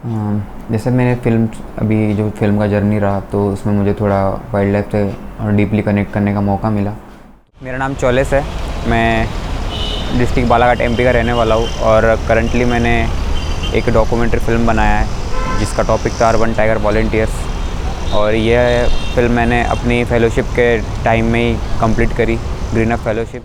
जैसे मैंने फ़िल्म अभी जो फ़िल्म का जर्नी रहा तो उसमें मुझे थोड़ा वाइल्ड लाइफ से और डीपली कनेक्ट करने का मौका मिला। मेरा नाम चौलेस है। मैं डिस्ट्रिक्ट बालाघाट एमपी का रहने वाला हूँ और करंटली मैंने एक डॉक्यूमेंट्री फ़िल्म बनाया है जिसका टॉपिक था अर्बन टाइगर वॉलंटियर्स। और यह फ़िल्म मैंने अपनी फ़ेलोशिप के टाइम में ही कंप्लीट करी, ग्रीन अप फ़ेलोशिप।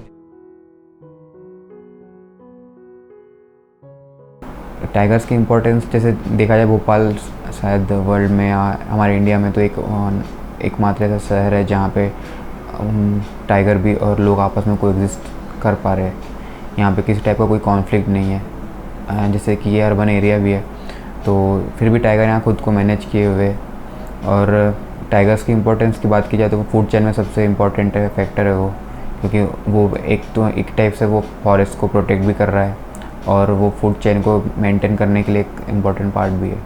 टाइगर्स की इम्पोर्टेंस जैसे देखा जाए, भोपाल शायद वर्ल्ड में या हमारे इंडिया में तो एकमात्र ऐसा शहर है जहाँ पे टाइगर भी और लोग आपस में कोएग्जिस्ट कर पा रहे हैं। यहाँ पे किसी टाइप का कोई कॉन्फ्लिक्ट नहीं है। जैसे कि ये अर्बन एरिया भी है तो फिर भी टाइगर यहाँ खुद को मैनेज किए हुए। और टाइगर्स की इम्पोर्टेंस की बात की जाए तो फूड चेन में सबसे इम्पोर्टेंट फैक्टर है वो, क्योंकि वो एक टाइप से वो फॉरेस्ट को प्रोटेक्ट भी कर रहा है और वो फूड चेन को मेंटेन करने के लिए एक इम्पॉर्टेंट पार्ट भी है।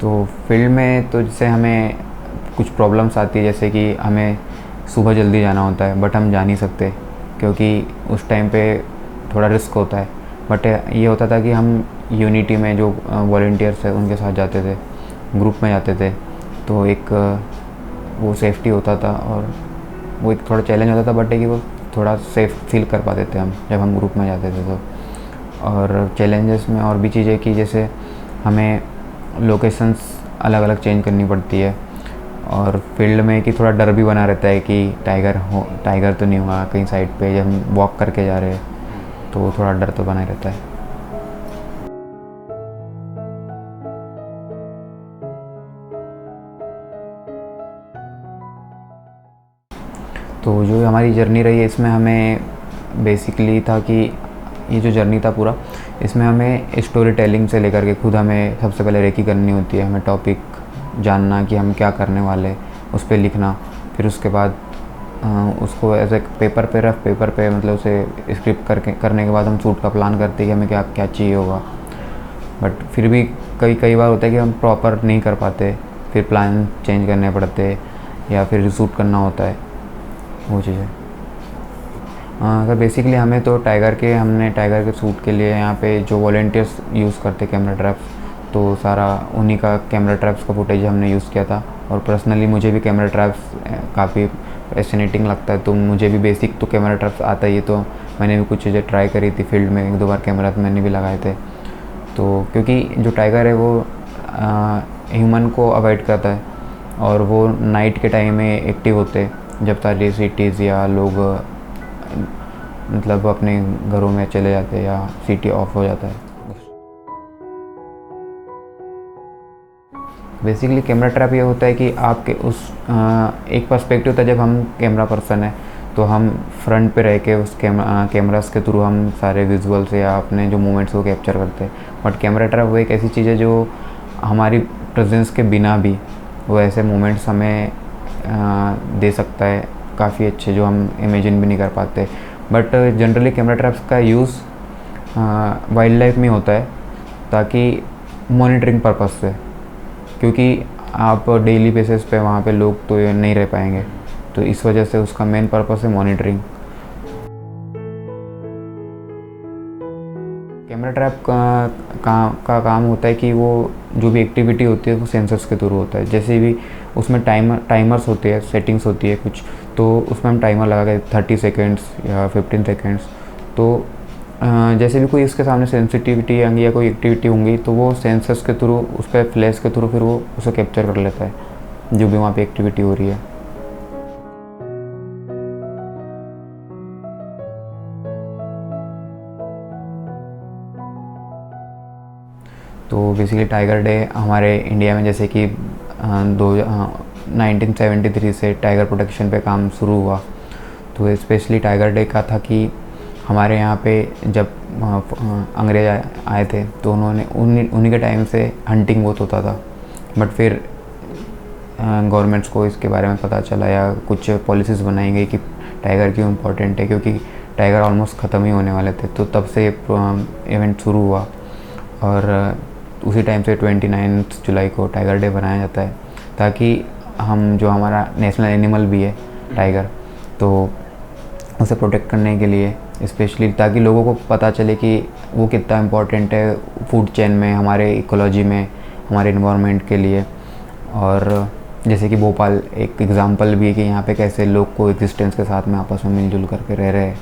तो फील्ड में तो जैसे हमें कुछ प्रॉब्लम्स आती है, जैसे कि हमें सुबह जल्दी जाना होता है बट हम जा नहीं सकते क्योंकि उस टाइम पे थोड़ा रिस्क होता है। बट ये होता था कि हम यूनिटी में जो वॉलंटियर्स है उनके साथ जाते थे, ग्रुप में जाते थे, तो एक वो सेफ्टी होता था और वो एक थोड़ा चैलेंज होता था, बट है कि वो थोड़ा सेफ फील कर पाते थे हम जब हम ग्रुप में जाते थे तो। और चैलेंजेस में और भी चीज़ें कि जैसे हमें लोकेशंस अलग अलग चेंज करनी पड़ती है और फील्ड में कि थोड़ा डर भी बना रहता है कि टाइगर तो नहीं होगा कहीं साइड पे जब हम वॉक करके जा रहे हैं, तो थोड़ा डर तो बना रहता है। तो जो हमारी जर्नी रही है इसमें हमें बेसिकली था कि ये जो जर्नी था पूरा, इसमें हमें स्टोरी टेलिंग से लेकर के खुद हमें सबसे पहले रेकी करनी होती है। हमें टॉपिक जानना कि हम क्या करने वाले, उस पर लिखना, फिर उसके बाद उसको ऐसे रफ पेपर पे मतलब उसे स्क्रिप्ट करने के बाद हम शूट का प्लान करते हैं कि हमें क्या क्या चाहिए होगा। बट फिर भी कई बार होता है कि हम प्रॉपर नहीं कर पाते, फिर प्लान चेंज करने पड़ते या फिर शूट करना होता है, वो चीज़ है। सर बेसिकली हमें तो हमने टाइगर के शूट के लिए यहाँ पे जो वॉलंटियर्स यूज़ करते कैमरा ट्रैप्स, तो सारा उन्हीं का कैमरा ट्रैप्स का फुटेज हमने यूज़ किया था। और पर्सनली मुझे भी कैमरा ट्रैप्स काफ़ी फैसिनेटिंग लगता है, तो मुझे भी बेसिक तो कैमरा ट्रैप्स आता ही है, तो मैंने भी कुछ चीज़ें ट्राई करी थी फील्ड में, 1-2 बार कैमरा तो मैंने भी लगाए थे। तो क्योंकि जो टाइगर है वो ह्यूमन को अवॉइड करता है और वो नाइट के टाइम में एक्टिव होते हैं जब सारी सिटीज़ या लोग मतलब अपने घरों में चले जाते हैं या सिटी ऑफ हो जाता है। बेसिकली कैमरा ट्रैप ये होता है कि आपके एक पर्सपेक्टिव होता है जब हम कैमरा पर्सन है तो हम फ्रंट पे रह के उस कैमरास के थ्रू हम सारे विजुअल्स या अपने जो मोमेंट्स को कैप्चर करते हैं। बट कैमरा ट्रैप वो एक ऐसी चीज़ है जो हमारी प्रेजेंस के बिना भी वो ऐसे मोमेंट्स हमें दे सकता है काफ़ी अच्छे, जो हम इमेजिन भी नहीं कर पाते। बट जनरली कैमरा ट्रैप्स का यूज़ वाइल्ड लाइफ में होता है ताकि मॉनिटरिंग पर्पस से, क्योंकि आप डेली बेसिस पे वहाँ पे लोग तो नहीं रह पाएंगे, तो इस वजह से उसका मेन पर्पस है मॉनिटरिंग। कैमरा ट्रैप का काम होता है कि वो जो भी एक्टिविटी होती है वो सेंसर्स के थ्रू होता है। जैसे भी उसमें टाइमर्स होते हैं, सेटिंग्स होती है कुछ, तो उसमें हम टाइमर लगा के 30 सेकेंड्स या 15 सेकेंड्स, तो जैसे भी कोई इसके सामने सेंसिटिविटी या कोई एक्टिविटी होंगी तो वो सेंसर्स के थ्रू उस पर फ्लैश के थ्रू फिर वो उसे कैप्चर कर लेता है जो भी वहाँ पे एक्टिविटी हो रही है। तो बेसिकली टाइगर डे हमारे इंडिया में जैसे कि 1973 से टाइगर प्रोटेक्शन पे काम शुरू हुआ, तो स्पेशली टाइगर डे का था कि हमारे यहाँ पे जब अंग्रेज आए थे तो उन्होंने उन्हीं के टाइम से हंटिंग बहुत होता था। बट फिर गवर्नमेंट्स को इसके बारे में पता चला या कुछ पॉलिसीज़ बनाई गई कि टाइगर क्यों इम्पोर्टेंट है, क्योंकि टाइगर ऑलमोस्ट ख़त्म ही होने वाले थे। तो तब से इवेंट शुरू हुआ और उसी टाइम से 29 जुलाई को टाइगर डे बनाया जाता है, ताकि हम जो हमारा नेशनल एनिमल भी है टाइगर। तो उसे प्रोटेक्ट करने के लिए स्पेशली, ताकि लोगों को पता चले कि वो कितना इम्पोर्टेंट है फूड चेन में, हमारे इकोलॉजी में, हमारे इन्वायरमेंट के लिए। और जैसे कि भोपाल एक एग्ज़ाम्पल भी है कि यहाँ पे कैसे लोग को एग्जिस्टेंस के साथ में आपस में मिलजुल करके रह रहे हैं।